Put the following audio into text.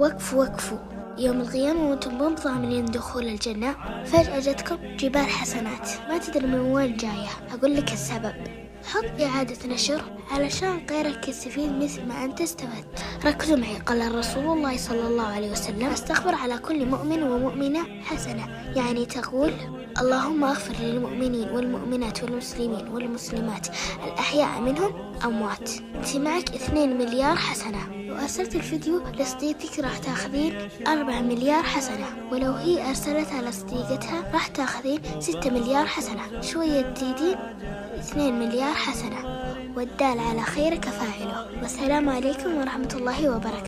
وقفوا يوم القيامة وانتم مو ضامنين دخول الجنة، فجأة جتكم جبال حسنات ما تدري من وين جاية. أقول لك السبب، حط إعادة نشر علشان غيرك يستفيد مثل ما أنت استفدت. ركزوا معي. قال الرسول الله صلى الله عليه وسلم: استغفر على كل مؤمن ومؤمنة حسنة، يعني تقول: اللهم اغفر للمؤمنين والمؤمنات والمسلمين والمسلمات الأحياء منهم أموات. انت معك 2 مليار حسنة. لو أرسلت الفيديو لصديقتك راح تاخذين 4 مليار حسنة، ولو هي أرسلتها لصديقتها راح تاخذين 6 مليار حسنة. شوية تزيدين 2 مليار حسنة. والدال على خير كفاعله. والسلام عليكم ورحمة الله وبركاته.